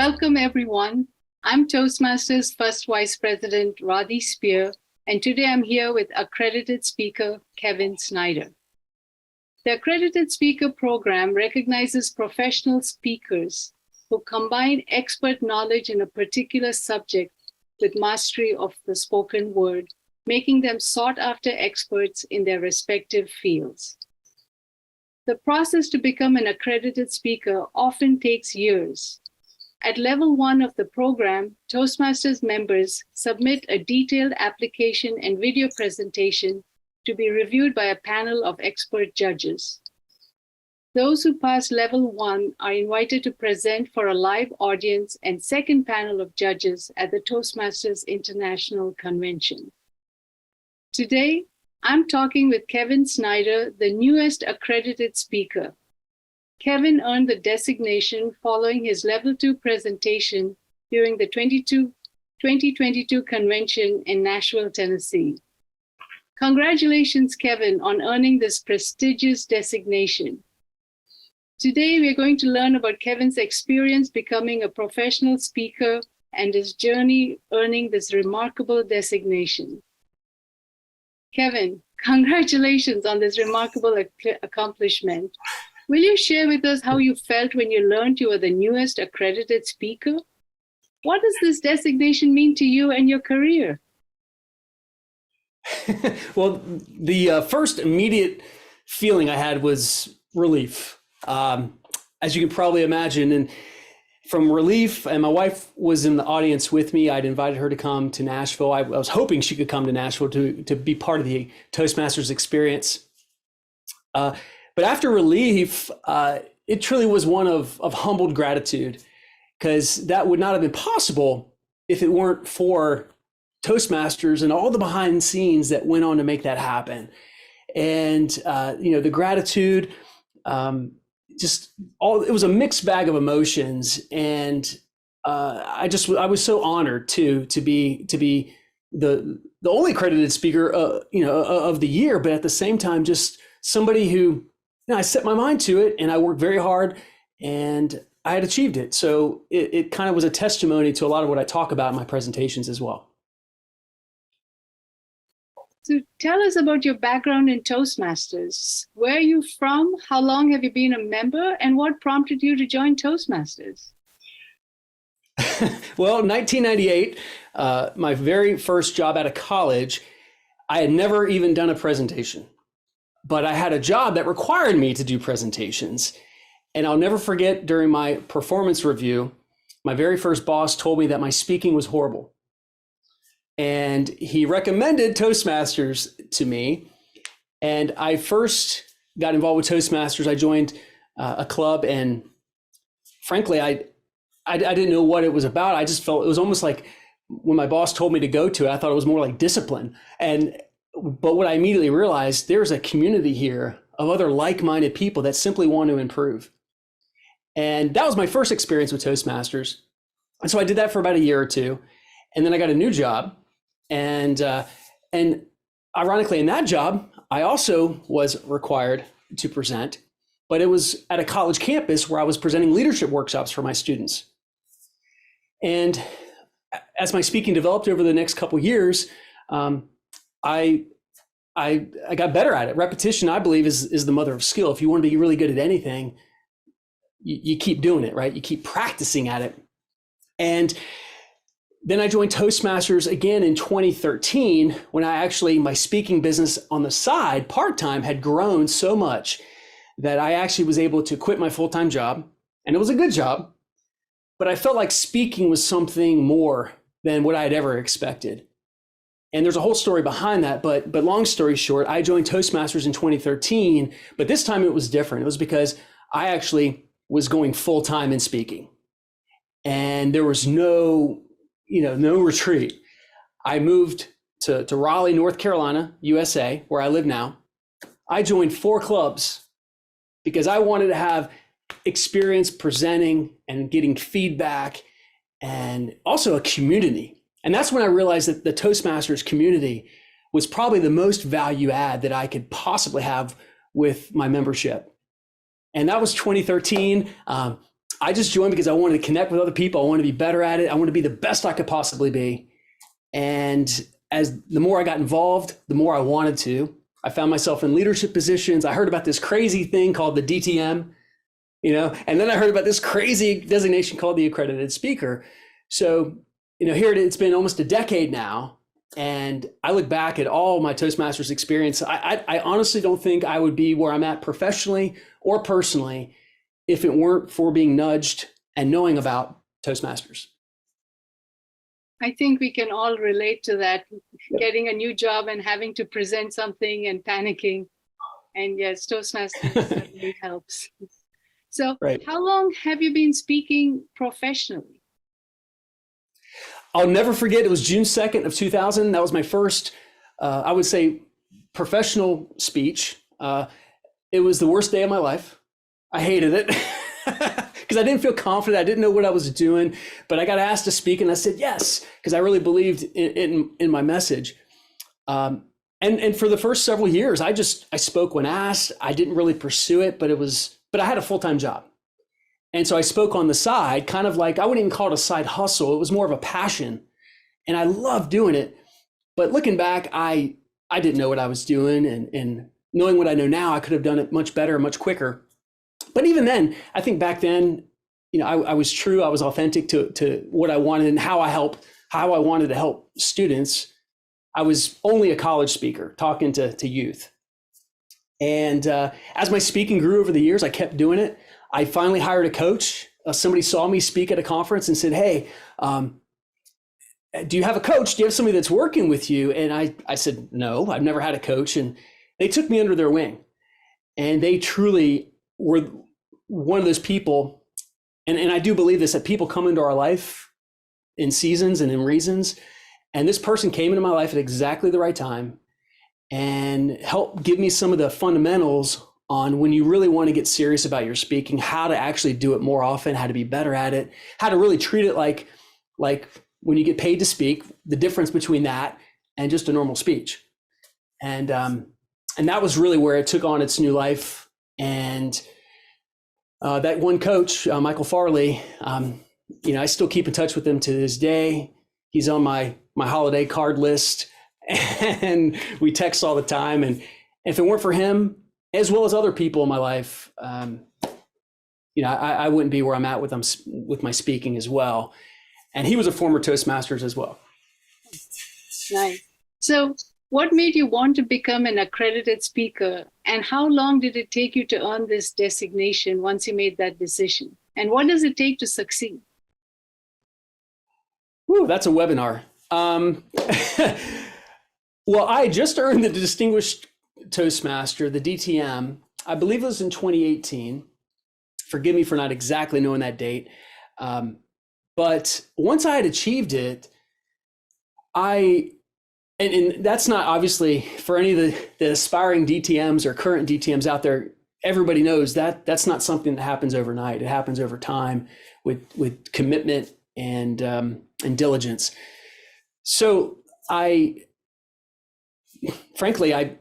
Welcome, everyone. I'm Toastmasters First Vice President Radhi, and today I'm here with Accredited Speaker Kevin Snyder. The Accredited Speaker program recognizes professional speakers who combine expert knowledge in a particular subject with mastery of the spoken word, making them sought-after experts in their respective fields. The process to become an accredited speaker often takes years. At level 1 of the program, Toastmasters members submit a detailed application and video presentation to be reviewed by a panel of expert judges. Those who pass level 1 are invited to present for a live audience and second panel of judges at the Toastmasters International Convention. Today, I'm talking with Kevin Snyder, the newest accredited speaker. Kevin earned the designation following his level 2 presentation during the 2022 convention in Nashville, Tennessee. Congratulations, Kevin, on earning this prestigious designation. Today, we're going to learn about Kevin's experience becoming a professional speaker and his journey earning this remarkable designation. Kevin, congratulations on this remarkable accomplishment. Will you share with us how you felt when you learned you were the newest accredited speaker? What does this designation mean to you and your career? Well, the first immediate feeling I had was relief, as you can probably imagine. And from relief, and my wife was in the audience with me. I'd invited her to come to Nashville. I was hoping she could come to Nashville to be part of the Toastmasters experience. But after relief, it truly was one of humbled gratitude, because that would not have been possible if it weren't for Toastmasters and all the behind the scenes that went on to make that happen. And, the gratitude, it was a mixed bag of emotions. And I was so honored to be the only accredited speaker, of the year, but at the same time, just somebody who, I set my mind to it and I worked very hard and I had achieved it. So it kind of was a testimony to a lot of what I talk about in my presentations as well. So tell us about your background in Toastmasters. Where are you from? How long have you been a member? And what prompted you to join Toastmasters? Well, 1998, my very first job out of college, I had never even done a presentation. But I had a job that required me to do presentations. And I'll never forget, during my performance review, my very first boss told me that my speaking was horrible. And he recommended Toastmasters to me. And I first got involved with Toastmasters. I joined a club, and frankly, I didn't know what it was about. I just felt it was almost like when my boss told me to go to it, I thought it was more like discipline. But what I immediately realized, there's a community here of other like-minded people that simply want to improve. And that was my first experience with Toastmasters. And so I did that for about a year or two. And then I got a new job. And ironically, in that job, I also was required to present, but it was at a college campus where I was presenting leadership workshops for my students. And as my speaking developed over the next couple of years, I got better at it. Repetition, I believe, is the mother of skill. If you want to be really good at anything, you keep doing it, right? You keep practicing at it. And then I joined Toastmasters again in 2013, when my speaking business on the side, part-time, had grown so much that I actually was able to quit my full-time job. And it was a good job, but I felt like speaking was something more than what I had ever expected. And there's a whole story behind that, but long story short, I joined Toastmasters in 2013, but this time it was different. It was because I actually was going full-time in speaking, and there was no retreat. I moved to Raleigh, North Carolina, USA, where I live now. I joined 4 clubs because I wanted to have experience presenting and getting feedback, and also a community. And that's when I realized that the Toastmasters community was probably the most value add that I could possibly have with my membership. And that was 2013. I just joined because I wanted to connect with other people. I wanted to be better at it. I wanted to be the best I could possibly be. And as the more I got involved, the more I wanted to. I found myself in leadership positions. I heard about this crazy thing called the DTM, and then I heard about this crazy designation called the Accredited Speaker. So, here it's been almost a decade now. And I look back at all my Toastmasters experience. I honestly don't think I would be where I'm at professionally or personally if it weren't for being nudged and knowing about Toastmasters. I think we can all relate to that, getting a new job and having to present something and panicking. And yes, Toastmasters certainly helps. So Right. How long have you been speaking professionally? I'll never forget, it was June 2nd of 2000. That was my first, I would say, professional speech. It was the worst day of my life. I hated it because I didn't feel confident. I didn't know what I was doing, but I got asked to speak and I said yes, because I really believed in my message. And for the first several years, I spoke when asked. I didn't really pursue it, but I had a full-time job. And so I spoke on the side, kind of like, I wouldn't even call it a side hustle. It was more of a passion. And I loved doing it. But looking back, I didn't know what I was doing. And knowing what I know now, I could have done it much better, much quicker. But even then, I think back then, I was true. I was authentic to what I wanted and how I wanted to help students. I was only a college speaker talking to youth. And as my speaking grew over the years, I kept doing it. I finally hired a coach. Somebody saw me speak at a conference and said, hey, do you have a coach? Do you have somebody that's working with you? And I said, no, I've never had a coach. And they took me under their wing. And they truly were one of those people. And I do believe this, that people come into our life in seasons and in reasons. And this person came into my life at exactly the right time and helped give me some of the fundamentals on when you really want to get serious about your speaking, how to actually do it more often, how to be better at it, how to really treat it like when you get paid to speak, the difference between that and just a normal speech. And that was really where it took on its new life. And that one coach, Michael Farley, I still keep in touch with him to this day. He's on my holiday card list and we text all the time. And if it weren't for him, as well as other people in my life, I wouldn't be where I'm at with my speaking as well. And he was a former Toastmasters as well. Nice. So what made you want to become an accredited speaker, and how long did it take you to earn this designation once you made that decision? And what does it take to succeed? Ooh, that's a webinar. Well, I just earned the Distinguished Toastmaster, the DTM, I believe it was in 2018. Forgive me for not exactly knowing that date. But once I had achieved it, and that's not obviously for any of the aspiring DTMs or current DTMs out there, everybody knows that that's not something that happens overnight. It happens over time with commitment and diligence. So frankly, I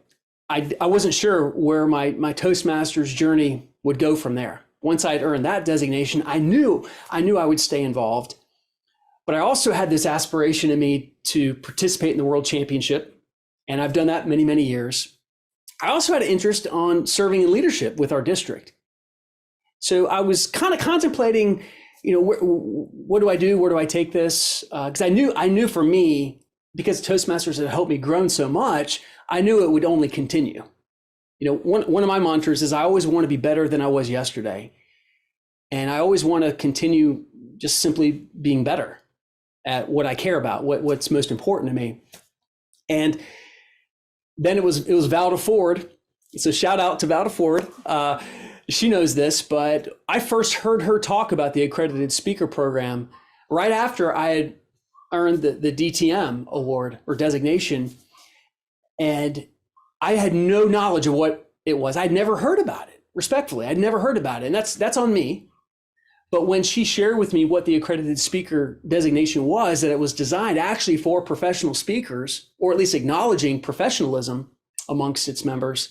wasn't sure where my Toastmasters journey would go from there. Once I had earned that designation, I knew I would stay involved. But I also had this aspiration in me to participate in the World Championship, and I've done that many, many years. I also had an interest on serving in leadership with our district. So I was kind of contemplating, what do I do? Where do I take this? Because I knew for me, because Toastmasters had helped me grow so much, I knew it would only continue. One of my mantras is I always want to be better than I was yesterday. And I always want to continue just simply being better at what I care about, what's most important to me. And then it was Valda Ford. So shout out to Valda Ford. She knows this, but I first heard her talk about the Accredited Speaker Program right after I had earned the DTM award or designation. And I had no knowledge of what it was. I'd never heard about it, respectfully. I'd never heard about it. And that's on me. But when she shared with me what the Accredited Speaker designation was, that it was designed actually for professional speakers, or at least acknowledging professionalism amongst its members,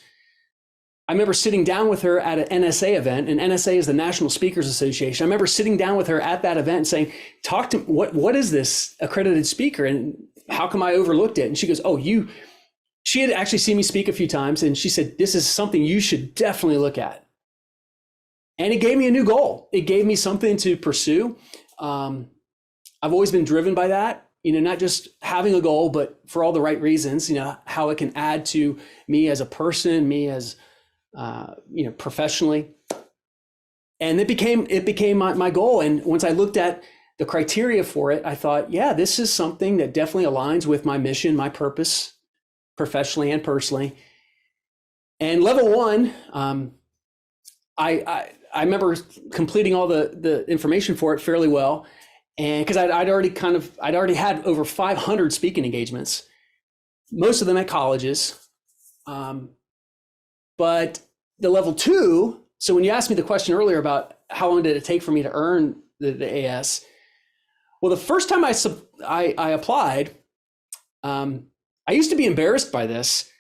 I remember sitting down with her at an NSA event, and NSA is the National Speakers Association. I remember sitting down with her at that event and saying, talk to me, what is this accredited speaker and how come I overlooked it? And she goes, she had actually seen me speak a few times, and she said, this is something you should definitely look at. And it gave me a new goal. It gave me something to pursue. I've always been driven by that, not just having a goal, but for all the right reasons, how it can add to me as a person, me as professionally. And it became my goal. And once I looked at the criteria for it, I thought, yeah, this is something that definitely aligns with my mission, my purpose, professionally and personally. And level one, I remember completing all the information for it fairly well. And because I'd already had over 500 speaking engagements, most of them at colleges. But the level two, so when you asked me the question earlier about how long did it take for me to earn the AS, well, the first time I applied, I used to be embarrassed by this,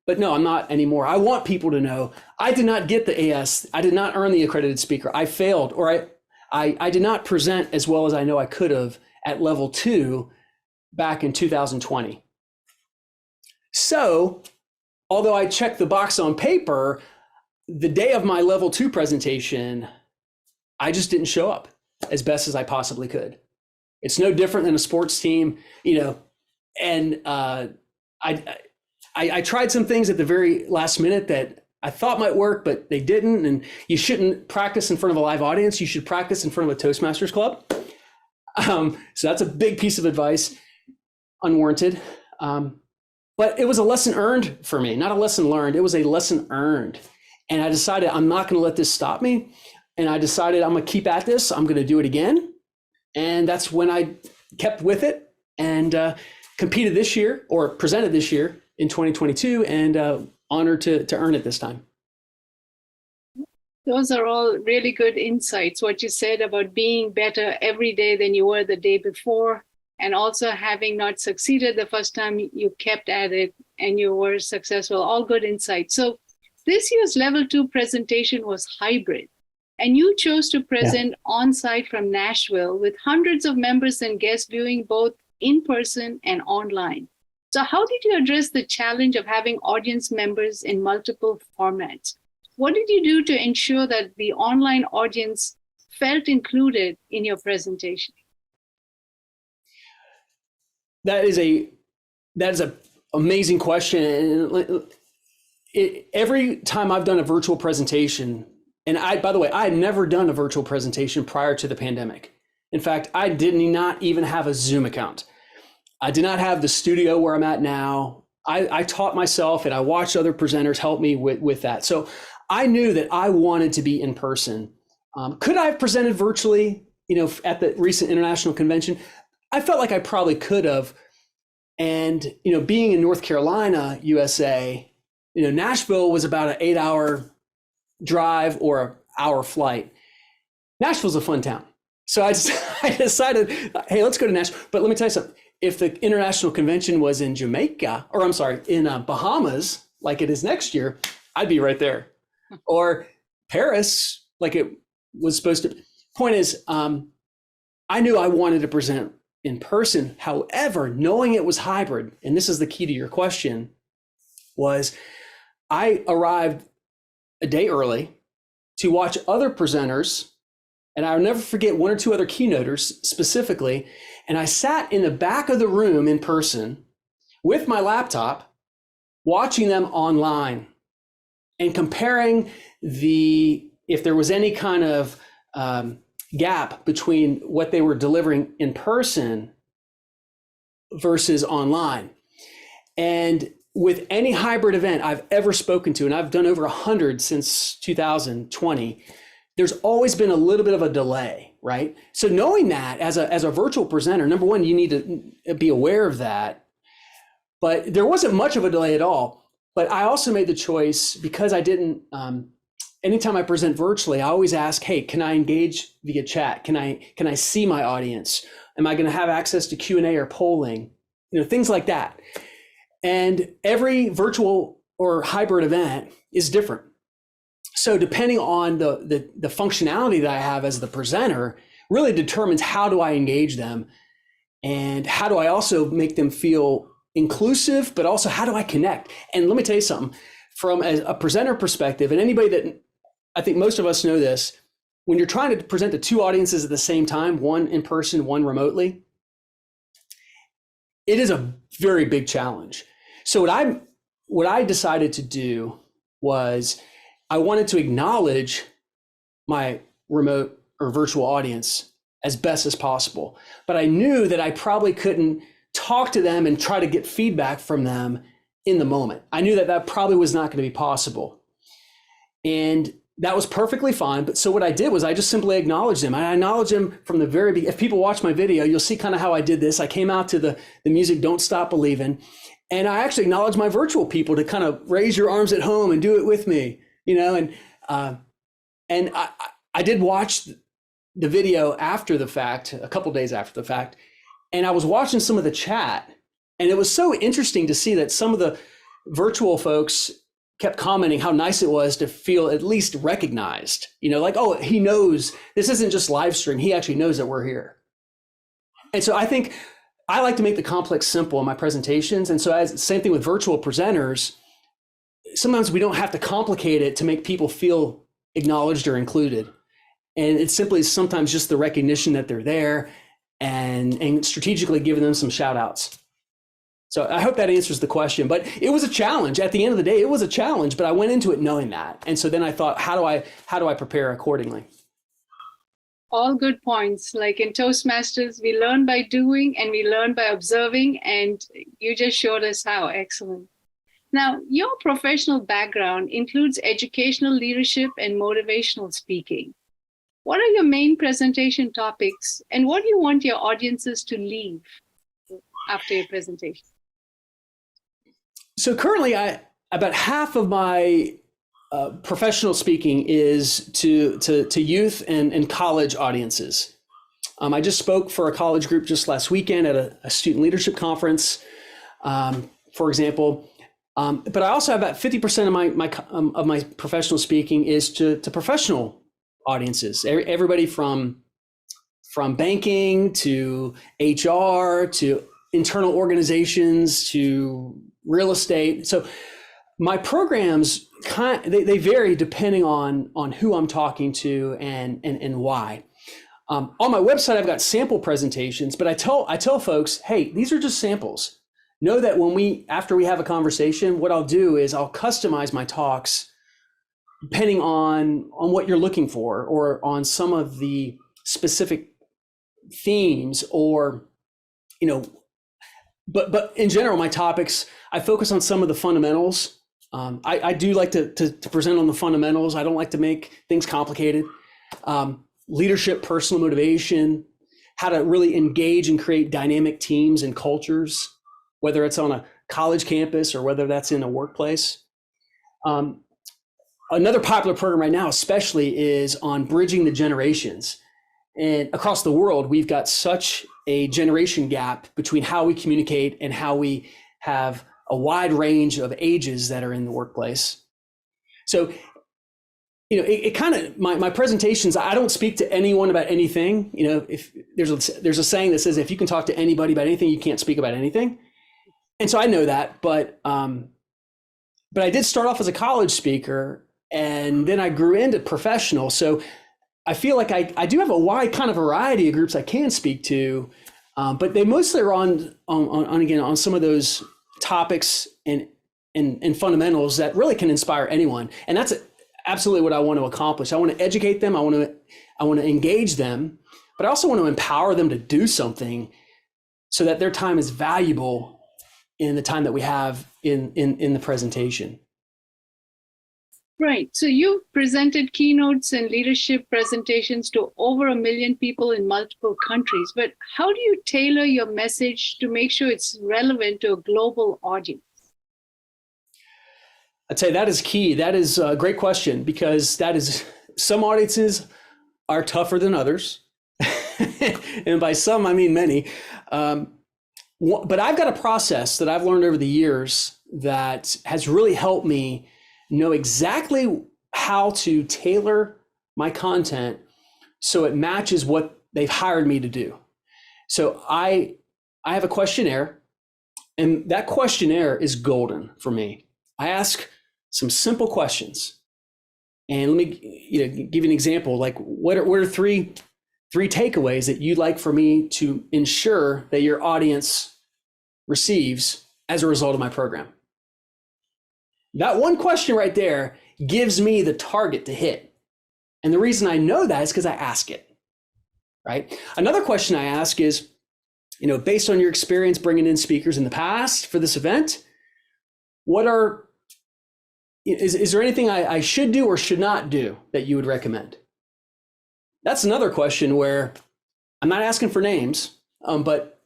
but no, I'm not anymore. I want people to know I did not get the AS. I did not earn the accredited speaker. I failed, or I did not present as well as I know I could have at level two back in 2020. So, although I checked the box on paper, the day of my level two presentation, I just didn't show up as best as I possibly could. It's no different than a sports team, and I tried some things at the very last minute that I thought might work, but they didn't. And you shouldn't practice in front of a live audience. You should practice in front of a Toastmasters club. So that's a big piece of advice, unwarranted. But it was a lesson earned for me, not a lesson learned. It was a lesson earned. And I decided I'm not going to let this stop me. And I decided I'm going to keep at this. I'm going to do it again. And that's when I kept with it and competed this year, or presented this year in 2022, and honored to earn it this time. Those are all really good insights. What you said about being better every day than you were the day before, and also having not succeeded the first time, you kept at it and you were successful. All good insights. So this year's level 2 presentation was hybrid, and you chose to present on-site from Nashville with hundreds of members and guests viewing both in person and online. So how did you address the challenge of having audience members in multiple formats? What did you do to ensure that the online audience felt included in your presentation? That is an amazing question. And every time I've done a virtual presentation, and by the way, I had never done a virtual presentation prior to the pandemic. In fact, I did not even have a Zoom account. I did not have the studio where I'm at now. I taught myself, and I watched other presenters help me with that. So I knew that I wanted to be in person. Could I have presented virtually, at the recent international convention? I felt like I probably could have. And, being in North Carolina, USA, Nashville was about an 8-hour drive or an hour flight. Nashville's a fun town. So I decided, hey, let's go to Nashville. But let me tell you something. If the international convention was in Jamaica, or I'm sorry, in Bahamas, like it is next year, I'd be right there. Or Paris, like it was supposed to. Point is, I knew I wanted to present in person. However, knowing it was hybrid, and this is the key to your question, was I arrived a day early to watch other presenters. And I'll never forget one or two other keynoters specifically. And I sat in the back of the room in person with my laptop, watching them online and comparing if there was any kind of gap between what they were delivering in person versus online. And with any hybrid event I've ever spoken to, and I've done over 100 since 2020, there's always been a little bit of a delay, right? So knowing that as a virtual presenter, number one, you need to be aware of that. But there wasn't much of a delay at all. But I also made the choice, because I didn't, anytime I present virtually, I always ask, hey, can I engage via chat? Can I see my audience? Am I going to have access to Q&A or polling? Things like that. And every virtual or hybrid event is different. So depending on the functionality that I have as the presenter really determines how do I engage them and how do I also make them feel inclusive, but also how do I connect? And let me tell you something from a presenter perspective, and anybody that, I think most of us know this, when you're trying to present to two audiences at the same time, one in person, one remotely, it is a very big challenge. So what I decided to do was I wanted to acknowledge my remote or virtual audience as best as possible. But I knew that I probably couldn't talk to them and try to get feedback from them in the moment. I knew that that probably was not going to be possible. And that was perfectly fine. But so what I did was I just simply acknowledged them. I acknowledged them from the very beginning. If people watch my video, you'll see kind of how I did this. I came out to the music, Don't Stop Believing. And I actually acknowledged my virtual people to kind of raise your arms at home and do it with me, you know, and I did watch the video after the fact, a couple days after the fact, and I was watching some of the chat, and it was so interesting to see that some of the virtual folks kept commenting how nice it was to feel at least recognized, you know, like, oh, he knows this isn't just live stream. He actually knows that we're here. And so I think I like to make the complex simple in my presentations. And so as same thing with virtual presenters, sometimes we don't have to complicate it to make people feel acknowledged or included. And it's simply sometimes just the recognition that they're there and strategically giving them some shout outs. So I hope that answers the question, but it was a challenge. At the end of the day, it was a challenge, but I went into it knowing that. And so then I thought, how do I prepare accordingly? All good points. Like in Toastmasters, we learn by doing and we learn by observing, and you just showed us how. Excellent. Now, your professional background includes educational leadership and motivational speaking. What are your main presentation topics, and what do you want your audiences to leave after your presentation? So currently, about half of my professional speaking is to youth and college audiences. I just spoke for a college group just last weekend at a student leadership conference, for example. But I also have about 50% of my professional speaking is to professional audiences. Everybody from banking to HR to internal organizations to real estate. So my programs they vary depending on who I'm talking to and why. On my website, I've got sample presentations, but I tell folks, hey, these are just samples. Know that after we have a conversation, what I'll do is I'll customize my talks depending on what you're looking for or on some of the specific themes or, you know, but in general, my topics, I focus on some of the fundamentals. I do like to present on the fundamentals. I don't like to make things complicated. Leadership, personal motivation, how to really engage and create dynamic teams and cultures, whether it's on a college campus or whether that's in a workplace. Another popular program right now, especially, is on bridging the generations. And across the world, we've got such a generation gap between how we communicate and how we have a wide range of ages that are in the workplace. So, you know, it kind of, my presentations, I don't speak to anyone about anything. You know, if there's a saying that says, if you can talk to anybody about anything, you can't speak about anything. And so I know that, but I did start off as a college speaker and then I grew into professional. So I feel like I do have a wide kind of variety of groups I can speak to, but they mostly are on some of those topics and fundamentals that really can inspire anyone. And that's absolutely what I want to accomplish. I want to educate them. I want to engage them, but I also want to empower them to do something so that their time is valuable in the time that we have in the presentation. Right. So you presented keynotes and leadership presentations to over 1 million people in multiple countries. But how do you tailor your message to make sure it's relevant to a global audience? I'd say that is key. That is a great question, because some audiences are tougher than others. And by some, I mean many. But I've got a process that I've learned over the years that has really helped me know exactly how to tailor my content so it matches what they've hired me to do. So I have a questionnaire, and that questionnaire is golden for me. I ask some simple questions. And let me give you an example. Like, what are three takeaways that you'd like for me to ensure that your audience receives as a result of my program? That one question right there gives me the target to hit. And the reason I know that is because I ask it, right? Another question I ask is, based on your experience bringing in speakers in the past for this event, is there anything I should do or should not do that you would recommend? That's another question where I'm not asking for names, but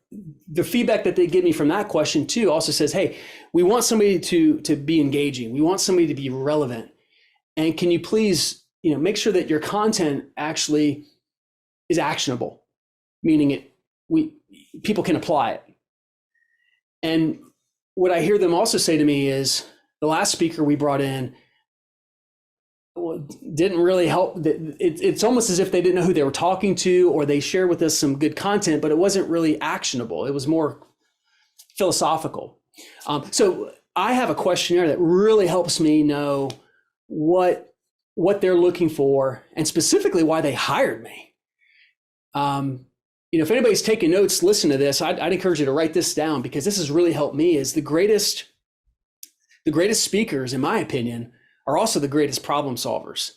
the feedback that they give me from that question too also says, hey, we want somebody to be engaging. We want somebody to be relevant. And can you please, make sure that your content actually is actionable, meaning people can apply it. And what I hear them also say to me is, the last speaker we brought in didn't really help. It's almost as if they didn't know who they were talking to, or they shared with us some good content, but it wasn't really actionable. It was more philosophical. So I have a questionnaire that really helps me know what they're looking for and specifically why they hired me. If anybody's taking notes, listen to this. I'd encourage you to write this down, because this has really helped me. Is the greatest speakers, in my opinion, are also the greatest problem solvers.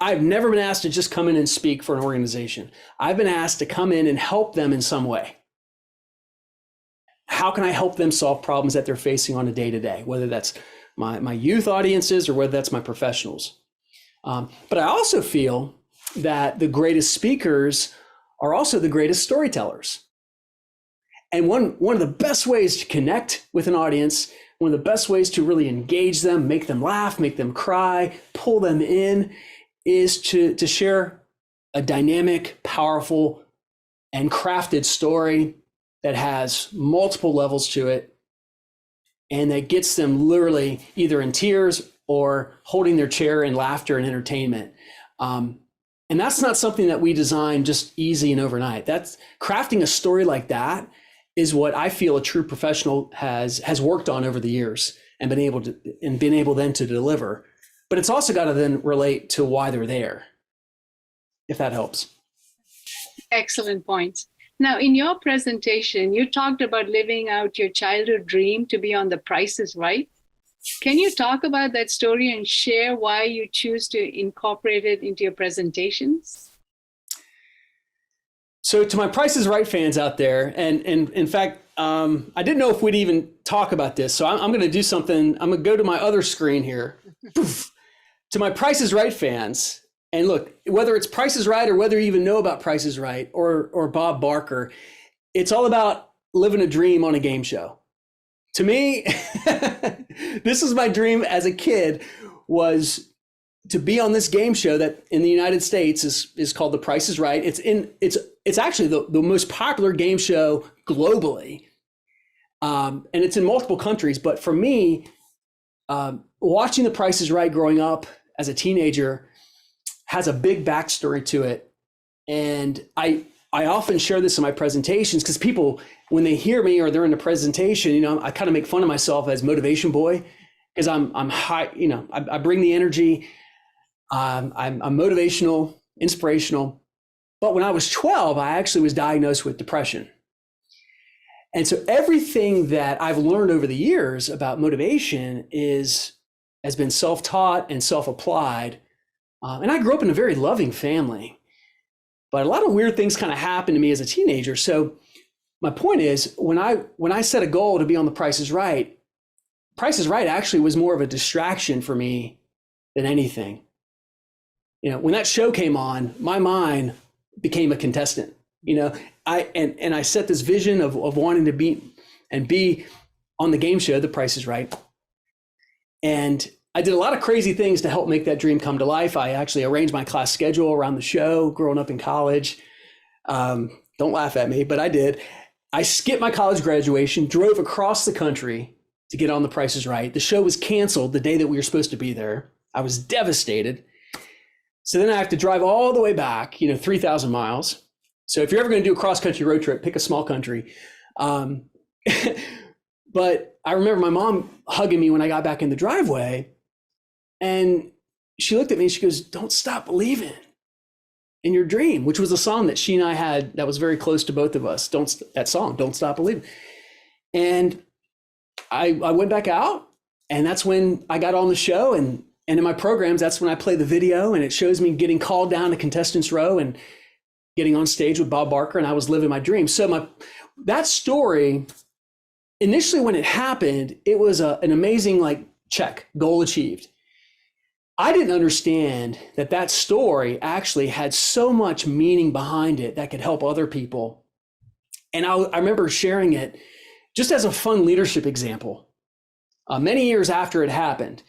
I've never been asked to just come in and speak for an organization. I've been asked to come in and help them in some way. How can I help them solve problems that they're facing on a day-to-day, whether that's my youth audiences or whether that's my professionals? But I also feel that the greatest speakers are also the greatest storytellers. And one of the best ways to connect with an audience, one of the best ways to really engage them, make them laugh, make them cry, pull them in, is to share a dynamic, powerful, and crafted story that has multiple levels to it, and that gets them literally either in tears or holding their chair in laughter and entertainment. And that's not something that we design just easy and overnight. That's crafting a story like that is what I feel a true professional has worked on over the years and been able then to deliver. But it's also got to then relate to why they're there, if that helps. Excellent points. Now, in your presentation, you talked about living out your childhood dream to be on The Price is Right. Can you talk about that story and share why you choose to incorporate it into your presentations? So to my Price is Right fans out there, and in fact, I didn't know if we'd even talk about this, so I'm going to do something. I'm going to go to my other screen here. To my Price is Right fans, and look, whether it's Price is Right or whether you even know about Price is Right or Bob Barker, it's all about living a dream on a game show. To me, this is my dream as a kid, was to be on this game show that in the United States is called The Price is Right. It's actually the most popular game show globally. And it's in multiple countries. But for me, watching The Price is Right growing up as a teenager has a big backstory to it. And I often share this in my presentations, because people, when they hear me or they're in a presentation, I kind of make fun of myself as motivation boy, because I'm high, I bring the energy. I'm motivational, inspirational. But when I was 12, I actually was diagnosed with depression. And so everything that I've learned over the years about motivation has been self-taught and self-applied. And I grew up in a very loving family, but a lot of weird things kind of happened to me as a teenager. So my point is, when I set a goal to be on The Price is Right, Price is Right actually was more of a distraction for me than anything. When that show came on, my mind became a contestant. I set this vision of wanting to be on the game show, The Price is Right. And I did a lot of crazy things to help make that dream come to life. I actually arranged my class schedule around the show growing up in college. Don't laugh at me, but I did. I skipped my college graduation, drove across the country to get on The Price is Right. The show was canceled the day that we were supposed to be there. I was devastated. So then I have to drive all the way back, 3,000 miles. So if you're ever going to do a cross-country road trip, pick a small country. But I remember my mom hugging me when I got back in the driveway, and she looked at me and she goes, "Don't stop believing in your dream," which was a song that she and I had that was very close to both of us. That song, "Don't Stop Believing." And I went back out, and that's when I got on the show, and in my programs, that's when I play the video, and it shows me getting called down to contestants row and getting on stage with Bob Barker, and I was living my dream. So that story, initially when it happened, it was an amazing check, goal achieved. I didn't understand that story actually had so much meaning behind it that could help other people. And I remember sharing it just as a fun leadership example many years after it happened.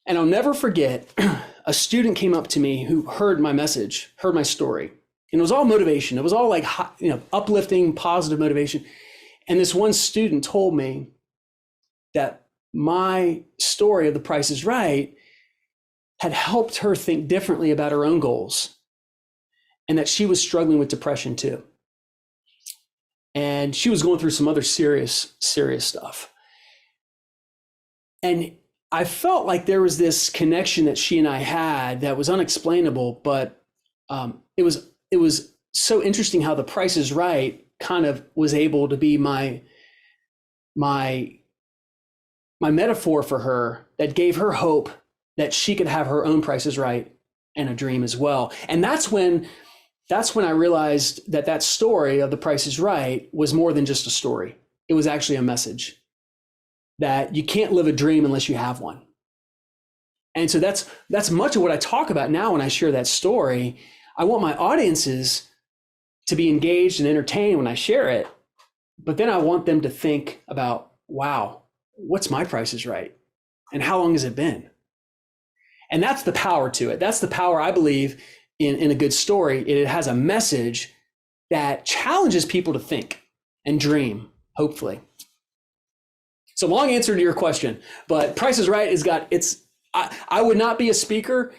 And I'll never forget, a student came up to me who heard my message, heard my story. And it was all motivation. It was all uplifting, positive motivation. And this one student told me that my story of The Price is Right had helped her think differently about her own goals, and that she was struggling with depression too. And she was going through some other serious stuff. And I felt like there was this connection that she and I had that was unexplainable, but it was so interesting how The Price is Right kind of was able to be my metaphor for her that gave her hope that she could have her own Price is Right and a dream as well. And that's when I realized that story of The Price is Right was more than just a story. It was actually a message that you can't live a dream unless you have one. And so that's much of what I talk about now when I share that story. I want my audiences to be engaged and entertained when I share it, but then I want them to think about, wow, what's my Price is Right? And how long has it been? And that's the power to it. That's the power, I believe, in a good story. It has a message that challenges people to think and dream, hopefully. So long answer to your question, but Price is Right I would not be a speaker.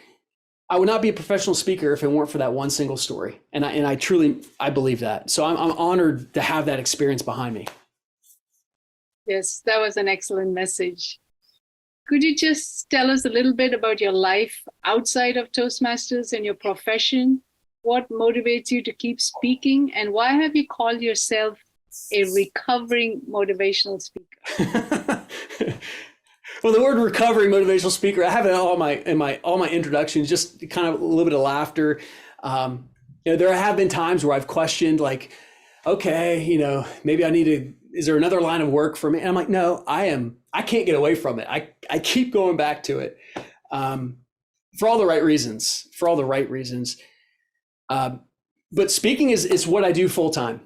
I would not be a professional speaker if it weren't for that one single story. And I truly believe that. So I'm honored to have that experience behind me. Yes, that was an excellent message. Could you just tell us a little bit about your life outside of Toastmasters and your profession? What motivates you to keep speaking? And why have you called yourself a recovering motivational speaker? Well, the word recovering motivational speaker, I have it all my introductions, just kind of a little bit of laughter. There have been times where I've questioned, okay, maybe is there another line of work for me? And I'm like, no, I can't get away from it. I keep going back to it for all the right reasons, But speaking is what I do full time,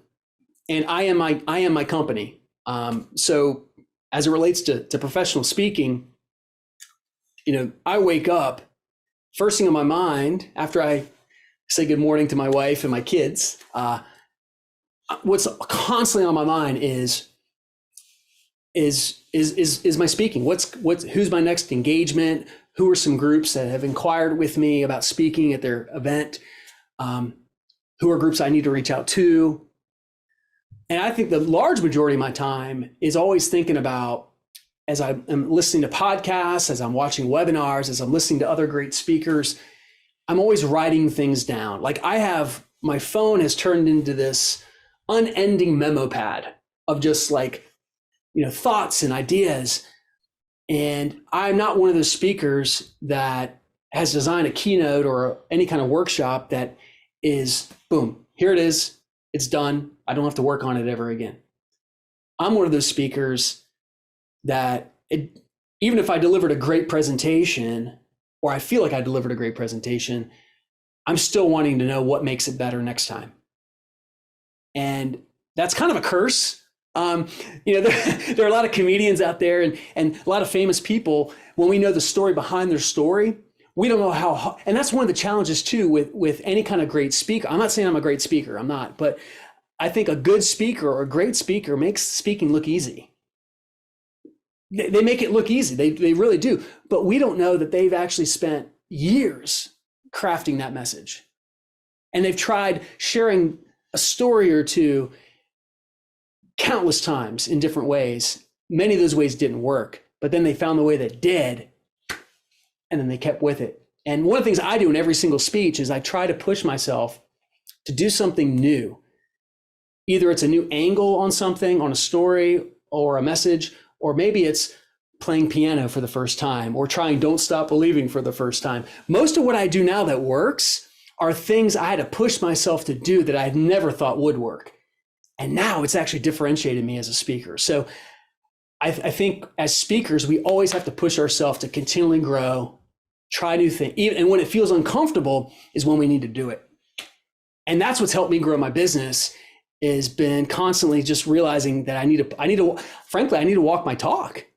and I am my company. So as it relates to professional speaking, I wake up, first thing on my mind after I say good morning to my wife and my kids, what's constantly on my mind is my speaking. Who's my next engagement? Who are some groups that have inquired with me about speaking at their event? Who are groups I need to reach out to? And I think the large majority of my time is always thinking about, as I'm listening to podcasts, as I'm watching webinars, as I'm listening to other great speakers, I'm always writing things down. My phone has turned into this unending memo pad of just thoughts and ideas. And I'm not one of those speakers that has designed a keynote or any kind of workshop that is, boom, here it is, it's done. I don't have to work on it ever again. I'm one of those speakers that even if I delivered a great presentation, or I feel like I delivered a great presentation, I'm still wanting to know what makes it better next time. And that's kind of a curse. There are a lot of comedians out there and a lot of famous people. When we know the story behind their story, we don't know how, and that's one of the challenges too with any kind of great speaker. I'm not saying I'm a great speaker, I'm not, but I think a good speaker or a great speaker makes speaking look easy. they make it look easy. They really do. But we don't know that they've actually spent years crafting that message. And they've tried sharing a story or two countless times in different ways. Many of those ways didn't work, but then they found the way that did, and then they kept with it. And one of the things I do in every single speech is I try to push myself to do something new. Either it's a new angle on something, on a story or a message, or maybe it's playing piano for the first time or trying Don't Stop Believing for the first time. Most of what I do now that works are things I had to push myself to do that I had never thought would work. And now it's actually differentiated me as a speaker. So I think as speakers, we always have to push ourselves to continually grow, try new things. And when it feels uncomfortable is when we need to do it. And that's what's helped me grow my business, is been constantly just realizing that I need to walk my talk.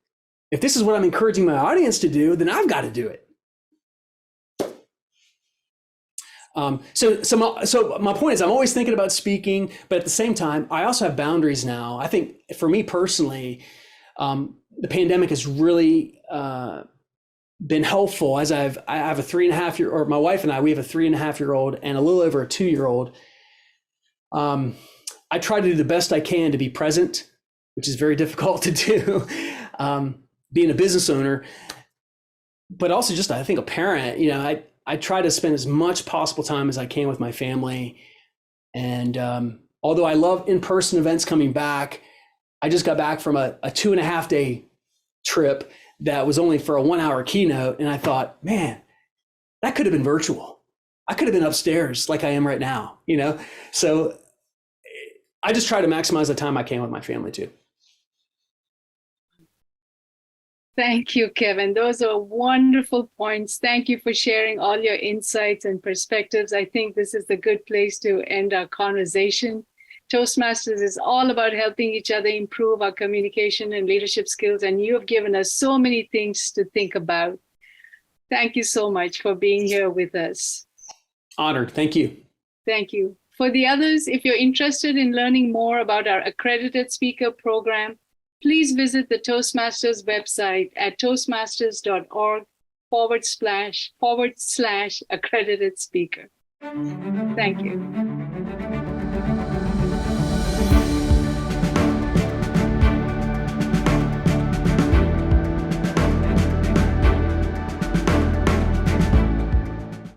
If this is what I'm encouraging my audience to do, then I've got to do it. So my point is, I'm always thinking about speaking, but at the same time, I also have boundaries now. I think for me personally, the pandemic has really been helpful, as I have a 3.5-year, or my wife and I, we have a 3.5-year-old and a little over a 2-year-old. I try to do the best I can to be present, which is very difficult to do, being a business owner, but also just, I think, a parent. I try to spend as much possible time as I can with my family. And although I love in-person events coming back, I just got back from a 2.5-day trip that was only for a 1-hour keynote. And I thought, man, that could have been virtual. I could have been upstairs like I am right now, So I just try to maximize the time I can with my family too. Thank you, Kevin. Those are wonderful points. Thank you for sharing all your insights and perspectives. I think this is a good place to end our conversation. Toastmasters is all about helping each other improve our communication and leadership skills, and you have given us so many things to think about. Thank you so much for being here with us. Honored. Thank you. Thank you. For the others, if you're interested in learning more about our Accredited Speaker program, please visit the Toastmasters website at toastmasters.org/accredited speaker. Thank you.